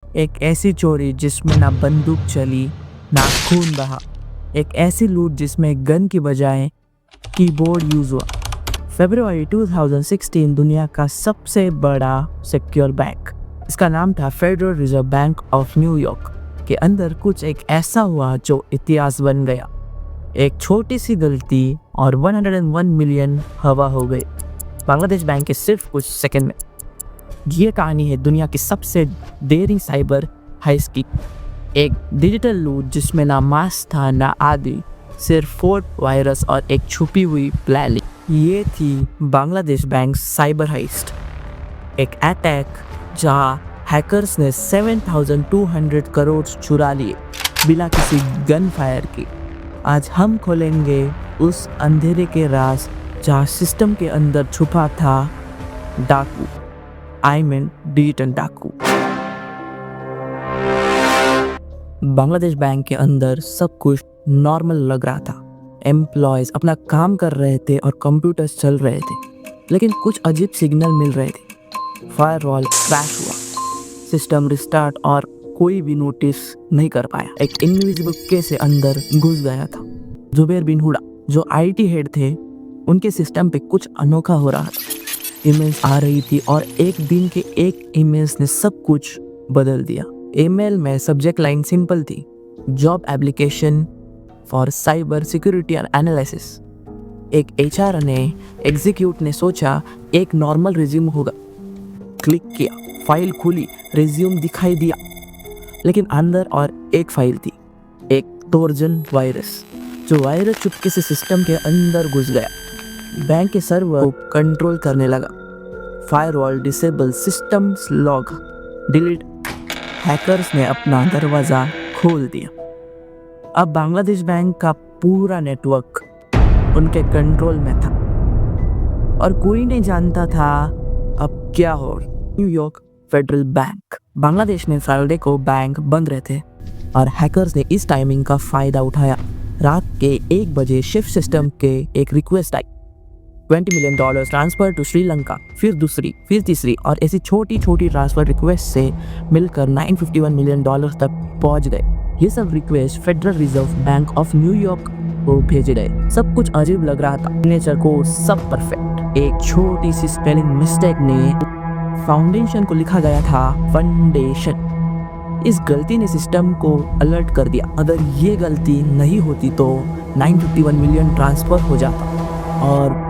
एक ऐसी चोरी जिसमें ना बंदूक चली ना खून बहा। एक ऐसी लूट जिसमें गन की बजाय कीबोर्ड यूज हुआ। फरवरी 2016 दुनिया का सबसे बड़ा सिक्योर बैंक, इसका नाम था federal reserve bank of New York, के अंदर कुछ एक ऐसा हुआ जो इतिहास बन गया। एक छोटी सी गलती और 101 मिलियन हवा हो गए बांग्लादेश बैंक के सिर्फ कुछ सेकंड में। ये कहानी है दुनिया की सबसे देरी साइबर हाइस की। एक डिजिटल लूट जिसमें ना मास्क था ना आदि, सिर्फ फोर्ट वायरस और एक छुपी हुई प्लानिंग। ये थी बांग्लादेश बैंक साइबर हाइस्ट, एक अटैक जहां हैकर्स ने 7,200 करोड़ चुरा लिए बिना किसी गन फायर के। आज हम खोलेंगे उस अंधेरे के राज जहां सिस्टम के अंदर छुपा था डाकू, आई मीन डिजिटल डाकू। बांग्लादेश बैंक के अंदर सब कुछ नॉर्मल लग रहा था। एम्प्लॉयज अपना काम कर रहे थे और कंप्यूटर्स चल रहे थे, लेकिन कुछ अजीब सिग्नल मिल रहे थे। फायरवॉल क्रैश हुआ, सिस्टम रिस्टार्ट और कोई भी नोटिस नहीं कर पाया। एक इनविजिबल केस से अंदर घुस गया था। जुबैर बिन हुडा जो आईटी हेड थे, उनके सिस्टम पे कुछ अनोखा हो रहा था। ईमेल्स आ रही थी और एक दिन के एक ईमेल्स ने सब कुछ बदल दिया। ईमेल में सब्जेक्ट लाइन सिंपल थी, job application for cyber security and analysis. एक एचआर ने एग्जीक्यूट ने सोचा एक नॉर्मल रिज्यूम होगा। क्लिक किया, फाइल खुली, रिज्यूम दिखाई दिया, लेकिन अंदर और एक फाइल थी, एक ट्रोजन वायरस। जो वायरस चुपके से सिस्टम के अंदर घुस गया, बैंक के सर्वर को कंट्रोल करने लगा। Firewall disable, systems log delete. Hackers ने अपना दरवाजा खोल दिया। अब बांग्लादेश बैंक का पूरा नेटवर्क उनके कंट्रोल में था और कोई नहीं जानता था अब क्या हो। New York federal bank. बांग्लादेश में फ्राइडे को बैंक बंद रहते और हैकर्स ने इस टाइमिंग का फायदा उठाया। रात के 1 बजे शिफ्ट सिस्टम के एक रिक्वेस्ट आई, $20 मिलियन ट्रांसफर टू श्रीलंका। फिर दूसरी, फिर तीसरी, और ऐसी छोटी छोटी ट्रांसफर रिक्वेस्ट से मिलकर $951 मिलियन तक पहुंच गए। ये सब request federal reserve bank of New York को भेजे गए। सब कुछ अजीब लग रहा था, सिग्नेचर कोड सब परफेक्ट। एक छोटी सी स्पेलिंग मिस्टेक ने फाउंडेशन को लिखा गया था फंडेशन। इस गलती ने सिस्टम को अलर्ट कर दिया। अगर ये गलती नहीं होती तो 951 मिलियन ट्रांसफर हो जाता और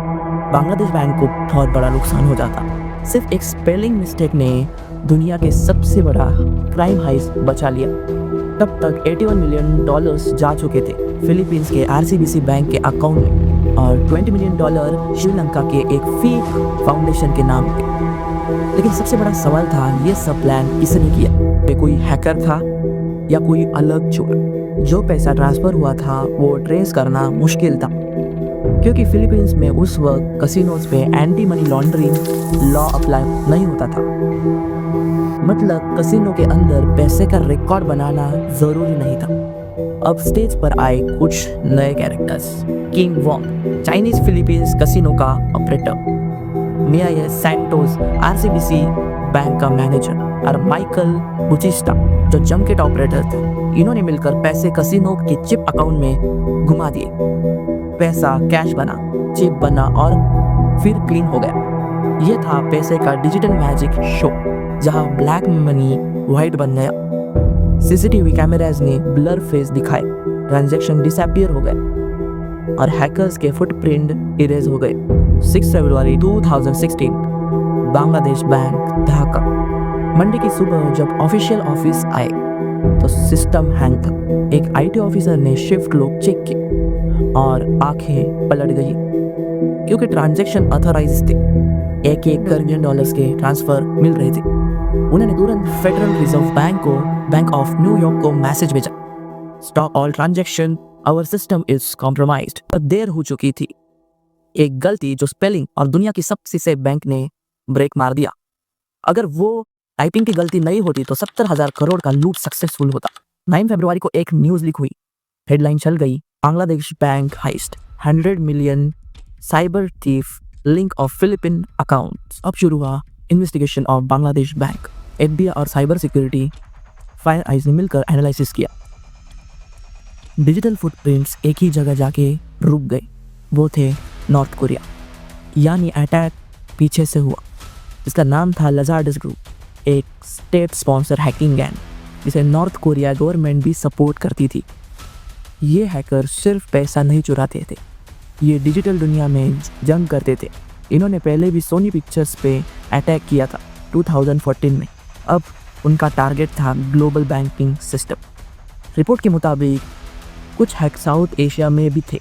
बांग्लादेश बैंक को बहुत बड़ा नुकसान हो जाता। सिर्फ एक स्पेलिंग मिस्टेक ने दुनिया के सबसे बड़ा क्राइम हाइस बचा लिया। तब तक $81 मिलियन जा चुके थे फिलीपींस के आरसीबीसी बैंक के अकाउंट में और $20 मिलियन श्रीलंका के एक फेक फाउंडेशन के नाम पे। लेकिन सबसे बड़ा सवाल था, ये सब प्लान किसने किया? कोई हैकर था या कोई अलग चोर? जो पैसा ट्रांसफर हुआ था वो ट्रेस करना मुश्किल था, क्योंकि फिलीपींस में उस वक्त कसिनोज पे anti money laundering law apply नहीं होता था। मतलब कसिनो के अंदर पैसे का रिकॉर्ड बनाना जरूरी नहीं था। अब स्टेज पर आए कुछ नए characters. King Wong, Chinese Philippines casino का ऑपरेटर। मिया सैंटोस, आरसीबीसी बैंक का मैनेजर। और माइकल बुचिस्टा, जो जमकेट ऑपरेटर थे। इन्होंने मिलकर पैसे कसिनो के चिप अकाउंट में घुमा दिए। पैसा कैश बना, चिप बना और फिर क्लीन हो गया। यह था पैसे का डिजिटल मैजिक शो, जहां ब्लैक मनी व्हाइट बन गया। सीसीटीवी कैमरास ने ब्लर फेस दिखाए, ट्रांजैक्शन डिसअपीयर हो गए और हैकर्स के फुटप्रिंट इरेज हो गए। 6 फरवरी 2016 बांग्लादेश बैंक ढाका। मंडे की सुबह जब ऑफिशियल ऑफिस आए तो सिस्टम हैंग था। एक आईटी ऑफिसर ने शिफ्ट लॉग चेक किया और आंखें पलट गई, क्योंकि ट्रांजैक्शन ऑथराइज थे। $1 मिलियन के ट्रांसफर मिल रहे थे। उन्होंने तुरंत फेडरल रिजर्व बैंक को, बैंक ऑफ न्यूयॉर्क को मैसेज भेजा, stop all transaction, our system is compromised. पर देर हो चुकी थी। एक गलती जो स्पेलिंग और दुनिया की सबसे से बैंक ने ब्रेक मार दिया। अगर वो टाइपिंग की गलती नहीं होती तो 70,000 करोड़ का लूट सक्सेसफुल होता। 9 फरवरी को एक न्यूज लीक हुई, हेडलाइन चल गई, Bangladesh bank heist, 100 million cyber thief link of Philippine accounts. अब शुरू हुआ investigation of Bangladesh bank. FBI और साइबर सिक्योरिटी फायर आइज ने मिलकर एनालिसिस किया। डिजिटल फुटप्रिंट्स एक ही जगह जाके रुक गए, वो थे नॉर्थ कोरिया। यानी अटैक पीछे से हुआ, जिसका नाम था लजार्डस ग्रुप, एक स्टेट स्पॉन्सर हैकिंग गैंग जिसे नॉर्थ कोरिया गवर्नमेंट भी सपोर्ट करती थी। ये हैकर सिर्फ पैसा नहीं चुराते थे, ये डिजिटल दुनिया में जंग करते थे। इन्होंने पहले भी सोनी पिक्चर्स पे अटैक किया था 2014 में। अब उनका टारगेट था ग्लोबल बैंकिंग सिस्टम। रिपोर्ट के मुताबिक कुछ हैक साउथ एशिया में भी थे।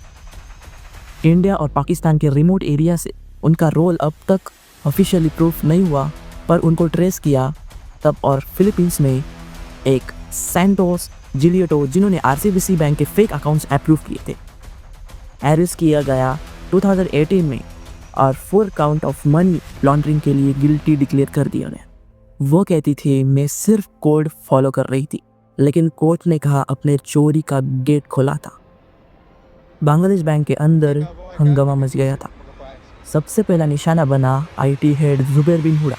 इंडिया और पाकिस्तान के रिमोट एरिया से उनका रोल अब तक ऑफिशियली प्रूफ नहीं हुआ, पर उनको ट्रेस किया तब। और फिलीपींस में एक सैंटोस जिलियटो, जिन्होंने आरसीबीसी बैंक के फेक अकाउंट्स अप्रूव किए थे, अरेस्ट किया गया 2018 में और 4 काउंट ऑफ मनी लॉन्ड्रिंग के लिए गिल्टी डिक्लेयर कर दिया गया। वो कहती थी मैं सिर्फ कोड फॉलो कर रही थी, लेकिन कोर्ट ने कहा अपने चोरी का गेट खोला था। बांग्लादेश बैंक के अंदर हंगामा मच गया था। सबसे पहला निशाना बना आईटी हेड जुबैर बिन हुडा,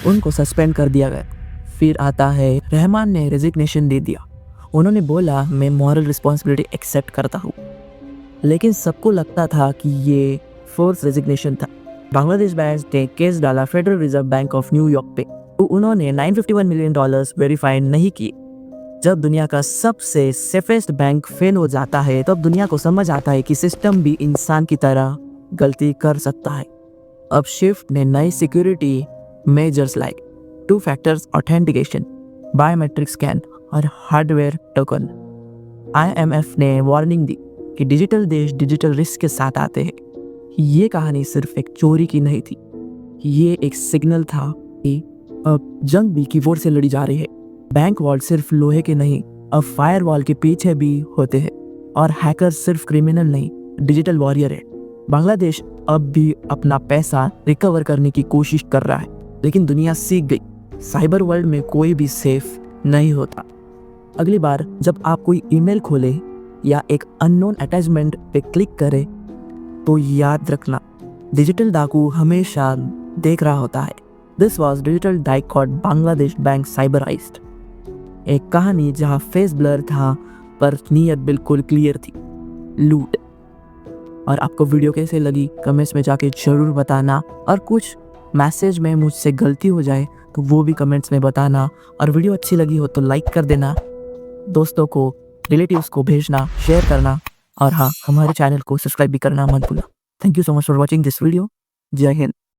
उनको सस्पेंड कर दिया गया। फिर आता है रहमान ने रेजिग्नेशन दे दिया। उन्होंने बोला मैं मॉरल रिस्पॉन्सिबिलिटी एक्सेप्ट करता हूँ, लेकिन सबको लगता था कि ये फोर्स रेजिग्नेशन था। बांग्लादेश बैंक ने केस डाला federal reserve bank of New York पे, तो उन्होंने $951 मिलियन वेरीफाई नहीं किए। जब दुनिया का सबसे सेफेस्ट बैंक फेल हो जाता है, तब दुनिया को समझ आता है कि सिस्टम भी इंसान की तरह गलती कर सकता है। अब शिफ्ट ने नई security measures like 2 factors authentication, biometric scan और हार्डवेयर टोकन। IMF ने वार्निंग दी कि डिजिटल देश डिजिटल रिस्क के साथ आते हैं। ये कहानी सिर्फ एक चोरी की नहीं थी, ये एक सिग्नल था कि अब जंग भी कीबोर्ड से लड़ी जा रही है। बैंक वॉल सिर्फ लोहे के नहीं, अब फायर वॉल के पीछे भी होते हैं। और हैकर सिर्फ क्रिमिनल नहीं, डिजिटल वॉरियर है। बांग्लादेश अब भी अपना पैसा रिकवर करने की कोशिश कर रहा है, लेकिन दुनिया सीख गई साइबर वर्ल्ड में कोई भी सेफ नहीं होता। अगली बार जब आप कोई ईमेल खोले या एक अननोन अटैचमेंट पे क्लिक करे, तो याद रखना डिजिटल डाकू हमेशा देख रहा होता है। This was digital dacoit Bangladesh bank cyberised, एक कहानी जहाँ फेस ब्लर था पर नीयत बिल्कुल क्लियर थी, लूट। और आपको वीडियो कैसे लगी कमेंट्स में जाके जरूर बताना, और कुछ मैसेज में मुझसे गलती हो जाए तो वो भी कमेंट्स में बताना। और वीडियो अच्छी लगी हो तो लाइक कर देना, दोस्तों को रिलेटिव्स को भेजना, शेयर करना, और हाँ, हमारे चैनल को सब्सक्राइब भी करना मत भूलना। Thank you so much for watching this video. जय हिंद।